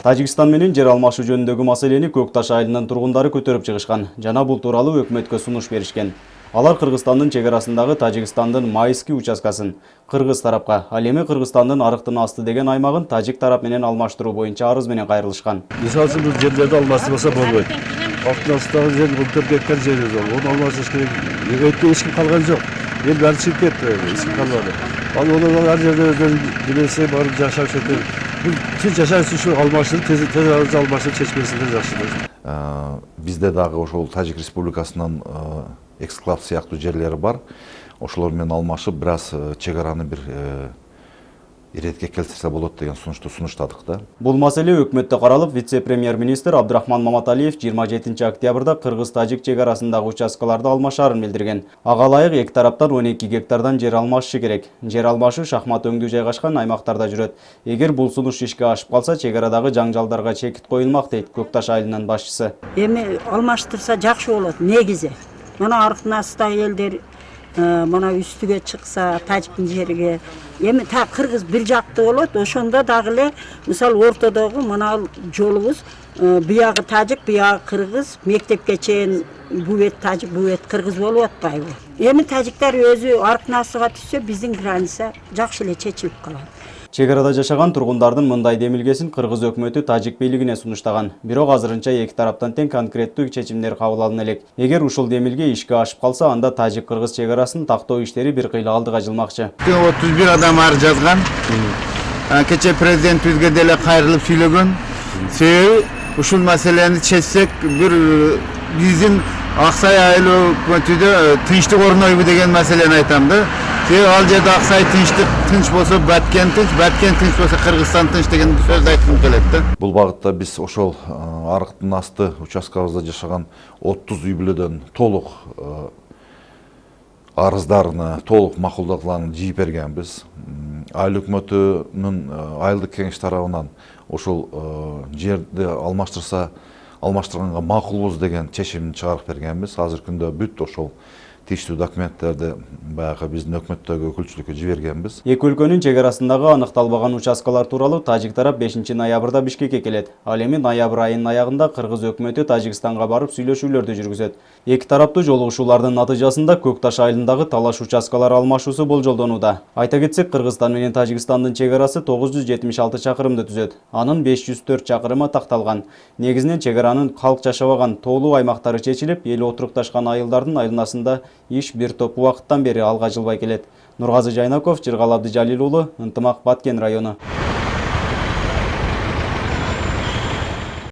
Тажикстан менен жер алмашуу жөнүндөгү маселени Көк Таш айылынын тургундары көтөрүп чыгышкан жана бул тууралуу өкмөткө сунуш беришкен. Алар Кыргызстандын чегарасындагы Тажикстандын Майский участкасын кыргыз тарапка, ал эми Кыргызстандын Арыктын асты деген аймагын тажик тарап менен алмаштыруу боюнча арыз менен кайрылышкан. Мисалы үчүн бул жерлерди алмаштырбаса болбойт. Арыктын астындагы жер 14 гектар жерибиз бар. Onu алмаштырыш керек. Өтө эч ким калган жок. Эл баары чыгып кетти, эч ким калбады. Ал олар ар жерде өздөрү билесе барып жашап кетти. Бул тез жашаш үчүн алмаштырып, тез алмаштырып чечмесинде жакшы. Бизде дагы ошол Тажик Республикасынын эксклав сыяктуу жерлери бар. Ошолор менен алмашып, бир аз чегараны бир иретке келтирсе болот деген сунуштадык да. Бул маселе өкмөттө каралып, вице-премьер-министр Абдрахман Маматалиев 27 октябрда кыргыз-тажик чегарасындагы участкаларды алмашаарын билдирген. Ага ылайык эки тараптан 12 гектардан жер алмашышы керек. Жер алмашуу шахмат өңдүү жайгашкан аймактарда жүрөт. Эгер бул сунуш ишке ашып калса, чегарадагы жаңжалдарга чекит коюлмак дейт Көк Таш айылынын башчысы. Эми алмаштырса жакшы болот, негизи. Мына Арыктын астындагы элдер мына үстүгө чыкса, тажиктин жериге, эми та кыргыз бир жакты болот, ошондо дагы эле мисалы ортодогу мына жолубуз буягы тажик, буягы кыргыз, мектепке чейин бу бет тажик, бу бет кыргыз болуп атпайбы? Эми тажиктер өзү Арыктын астыга түшсө, биздин граница жакшы эле чечилип калат. Чегарада жашаган тургундардын мындай демилгесин кыргыз өкмөтү тажик бийлигине сунуштаган. Бирок азырынча эки тараптан тең конкреттүү чечимдер кабыл алына элек. Эгер ушул демилге ишке ашып калса, анда тажик-кыргыз чегарасын тактоо иштери бир кыйла алдыга жылмакчы. 31 адам арыз жазган. Кече президент бизге деле кайрылып сүйлөгөн. Себеби ушул маселени чечсек, бир биздин Аксай айыл өкмөтүдө тынчтык орнойбу деген маселени айтам да. Ал жерде Аксай тынч болсо, Баткен тынч болсо, Кыргызстан тынч деген сөздү айткым келет да. Бул багытта биз ошол Арыктын асты участкабызда жашаган 30 үй бүлөдөн толук арыздарын толук макулдалган жийип бергенбиз. Айыл өкмөтүнүн айылдык кеңеш тарабынан ошол жерди алмаштырганга макулбуз деген чечимин чыгарып бергенбиз. Азыркы күндө бүт ошол тиештүү документтерди баягы биздин өкмөттөгү өкүлчүлүккө жибергенбиз. Эки өлкөнүн чегарасындагы аныкталбаган участкалар тууралуу тажик тарап 5 ноябрда Бишкекке келет. Ал эми ноябрь айынын аягында кыргыз өкмөтү Тажикстанга барып сүйлөшүүлөрдү жүргүзөт. Эки тараптуу жолугушуулардын натыйжасында Көк Таш айылындагы талаш участкалары алмашуусу болжолдонууда. Айта кетсек, Кыргызстан менен Тажикстандын чегарасы 976 чакырымды түзөт. Анын 504 чакырымы такталган. Негизинен чегаранын калк жашабаган тоолуу аймактары чечилип, эл отурукташкан айылдардын айланасында иш бир топ убакыттан бери алга жылбай келет. Нургазы Жайнаков, Жыргал Абдыжалил уулу, Ынтымак, Баткен району.